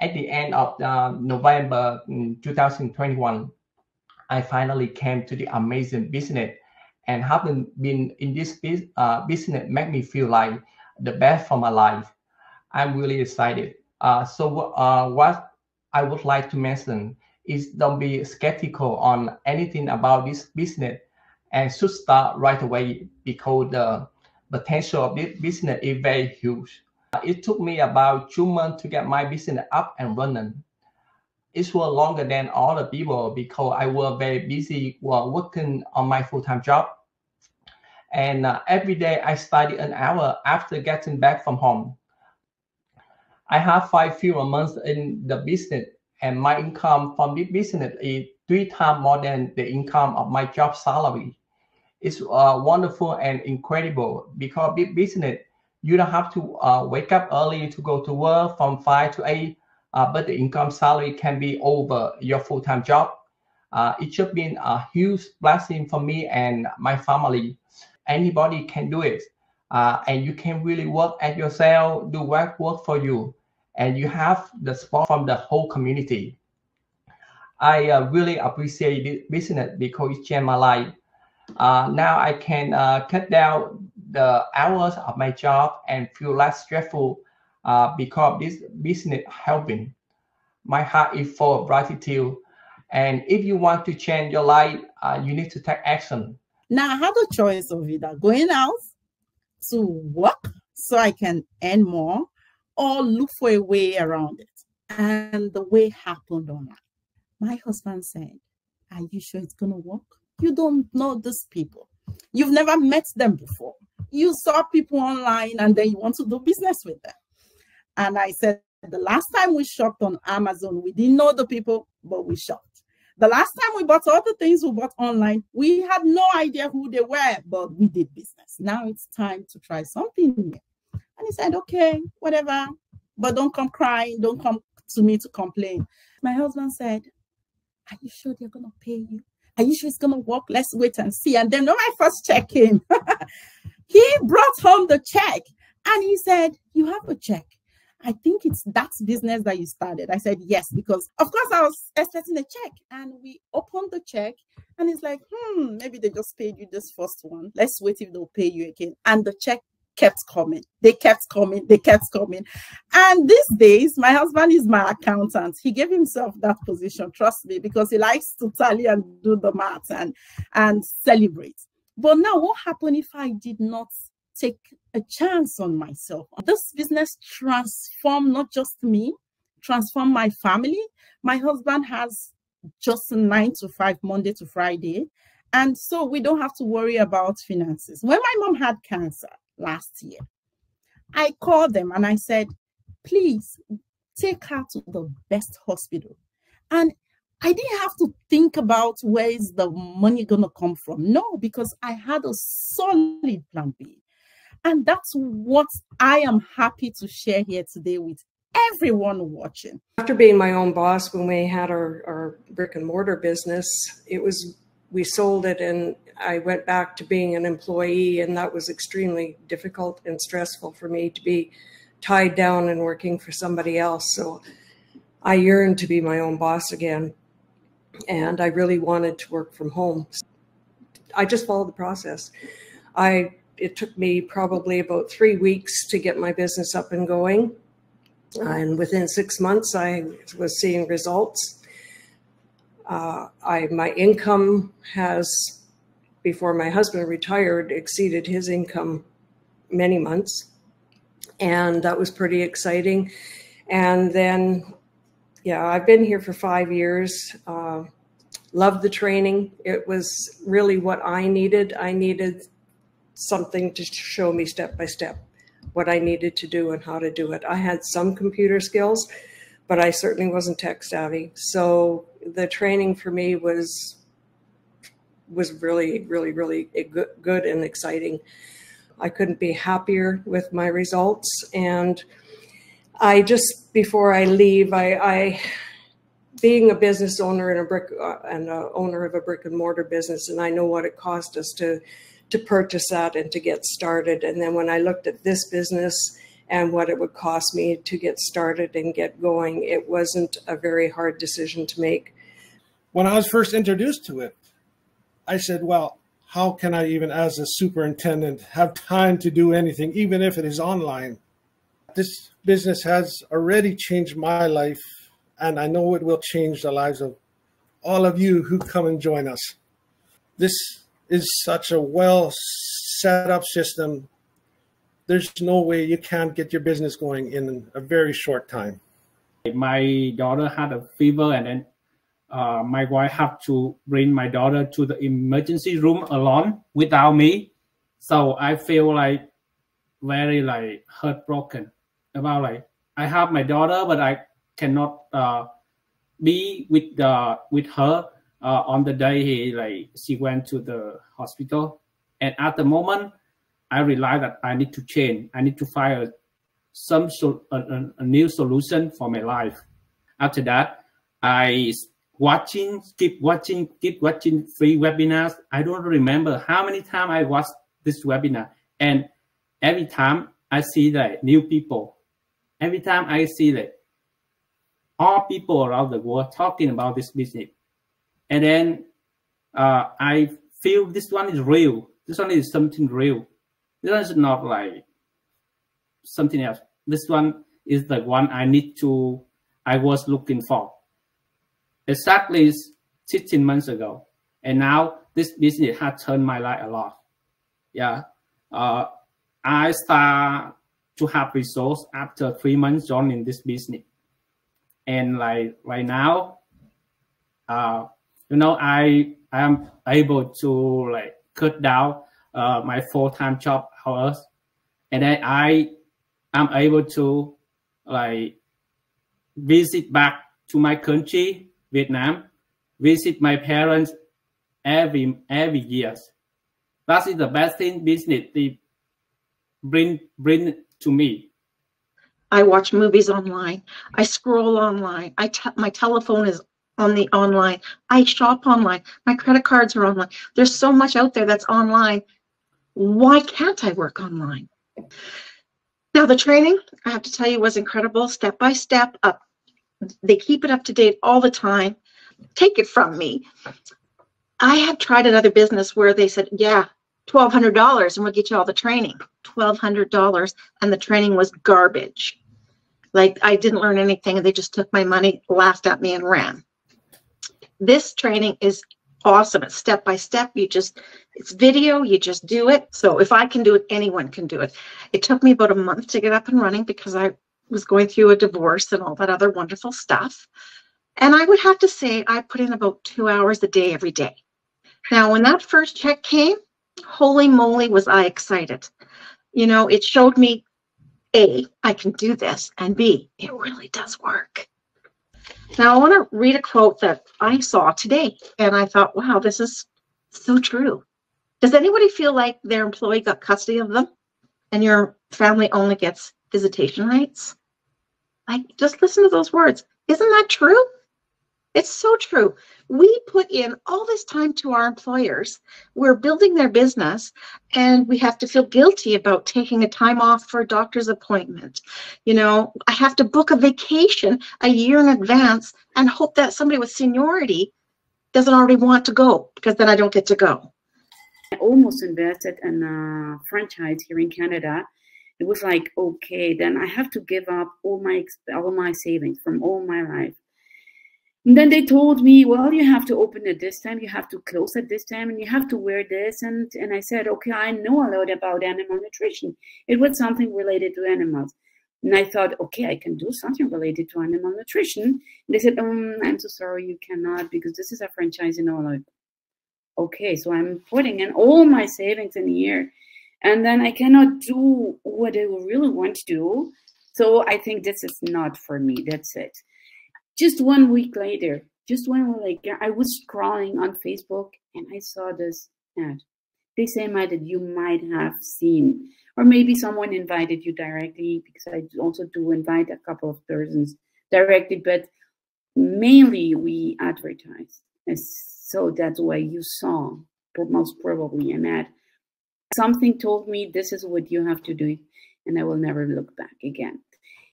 At the end of November 2021, I finally came to the amazing business, and having been in this business make me feel like the best for my life. I'm really excited. What I would like to mention is don't be skeptical on anything about this business and should start right away because the potential of this business is very huge. It took me about 2 months to get my business up and running. It was longer than other people because I was very busy while working on my full-time job. And every day I study an hour after getting back from home. I have 5 fewer months in the business, and my income from this business is 3 times more than the income of my job salary. It's wonderful and incredible because this business, you don't have to wake up early to go to work from 5 to 8, but the income salary can be over your full-time job. It's just been a huge blessing for me and my family. Anybody can do it, and you can really work at yourself, do work for you, and you have the support from the whole community. I really appreciate this business because it changed my life. Now I can cut down the hours of my job and feel less stressful because this business helping. My heart is full of gratitude. And if you want to change your life, you need to take action. Now I have a choice of either going out to work so I can earn more or look for a way around it. And the way happened online. My husband said, "Are you sure it's going to work? You don't know these people. You've never met them before. You saw people online and then you want to do business with them." And I said, the last time we shopped on Amazon, we didn't know the people, but we shopped. The last time we bought all the things we bought online, we had no idea who they were, but we did business. Now it's time to try something new. And he said, "Okay, whatever, but don't come crying. Don't come to me to complain." My husband said, "Are you sure they're going to pay you? Are you sure it's going to work? Let's wait and see." And then when my first check came, he brought home the check and he said, "You have a check. I think it's that business that you started." I said, "Yes," because of course I was expecting a check. And we opened the check and it's like, maybe they just paid you this first one. Let's wait if they'll pay you again. And the check kept coming. They kept coming. They kept coming. And these days, my husband is my accountant. He gave himself that position, trust me, because he likes to tally and do the maths and celebrate. But now what happened if I did not take a chance on myself? This business transformed not just me, transformed my family. My husband has just a 9 to 5, Monday to Friday. And so we don't have to worry about finances. When my mom had cancer last year, I called them and I said, "Please take her to the best hospital." And I didn't have to think about where is the money going to come from. No, because I had a solid plan B. And that's what I am happy to share here today with everyone watching. After being my own boss, when we had our brick and mortar business, we sold it and I went back to being an employee, and that was extremely difficult and stressful for me to be tied down and working for somebody else. So I yearned to be my own boss again, and I really wanted to work from home. I just followed the process. It took me probably about 3 weeks to get my business up and going. And within 6 months, I was seeing results. My income has, before my husband retired, exceeded his income many months. And that was pretty exciting. And then, yeah, I've been here for 5 years. Loved the training. It was really what I needed. I needed something to show me step by step what I needed to do and how to do it. I had some computer skills, but I certainly wasn't tech savvy. So the training for me was really, really, really good and exciting. I couldn't be happier with my results. And I just, before I leave, I being a business owner and owner of a brick and mortar business, and I know what it cost us to purchase that and to get started. And then when I looked at this business and what it would cost me to get started and get going. It wasn't a very hard decision to make. When I was first introduced to it, I said, well, how can I even as a superintendent have time to do anything, even if it is online? This business has already changed my life, and I know it will change the lives of all of you who come and join us. This is such a well set up system. There's no way you can't get your business going in a very short time. My daughter had a fever, and then my wife had to bring my daughter to the emergency room alone without me. So I feel like very like heartbroken about like I have my daughter, but I cannot be with her on the day she went to the hospital. And at the moment, I realized that I need to change. I need to find a new solution for my life. After that, I keep watching free webinars. I don't remember how many times I watched this webinar, and every time I see that new people, every time I see that all people around the world talking about this business, and then I feel this one is real. This one is something real. This one is not like something else. This one is the one I was looking for. Exactly 16 months ago. And now this business has turned my life a lot. Yeah. I start to have results after 3 months joining this business. And like right now, I am able to like cut down my full-time job hours. And then I am able to like visit back to my country, Vietnam, visit my parents every year. That is the best thing business they bring to me. I watch movies online. I scroll online. My telephone is on the online. I shop online. My credit cards are online. There's so much out there that's online. Why can't I work online? Now the training, I have to tell you, was incredible. Step by step up. They keep it up to date all the time. Take it from me. I have tried another business where they said, yeah, $1,200 and we'll get you all the training. $1,200 and the training was garbage. Like I didn't learn anything and they just took my money, laughed at me and ran. This training is awesome. It's step by step. It's video, you just do it. So if I can do it, anyone can do it. It took me about a month to get up and running because I was going through a divorce and all that other wonderful stuff. And I would have to say I put in about 2 hours a day every day. Now, when that first check came, holy moly, was I excited. You know, it showed me, A, I can do this, and B, it really does work. Now, I want to read a quote that I saw today, and I thought, wow, this is so true. Does anybody feel like their employee got custody of them and your family only gets visitation rights? Like, just listen to those words. Isn't that true? It's so true. We put in all this time to our employers. We're building their business, and we have to feel guilty about taking a time off for a doctor's appointment. You know, I have to book a vacation a year in advance and hope that somebody with seniority doesn't already want to go, because then I don't get to go. I almost invested in a franchise here in Canada. It was like, okay, then I have to give up all my savings from all my life. And then they told me, well, you have to open at this time, you have to close at this time, and you have to wear this. And I said, okay, I know a lot about animal nutrition. It was something related to animals. And I thought, okay, I can do something related to animal nutrition. And they said, I'm so sorry, you cannot, because this is a franchise, you know, like, okay, so I'm putting in all my savings in a year, and then I cannot do what I really want to do. So I think this is not for me, that's it. Just 1 week later, I was scrolling on Facebook and I saw this ad. They say that you might have seen, or maybe someone invited you directly, because I also do invite a couple of persons directly, but mainly we advertise. So that's why you saw most probably an ad. Something told me this is what you have to do. and I will never look back again.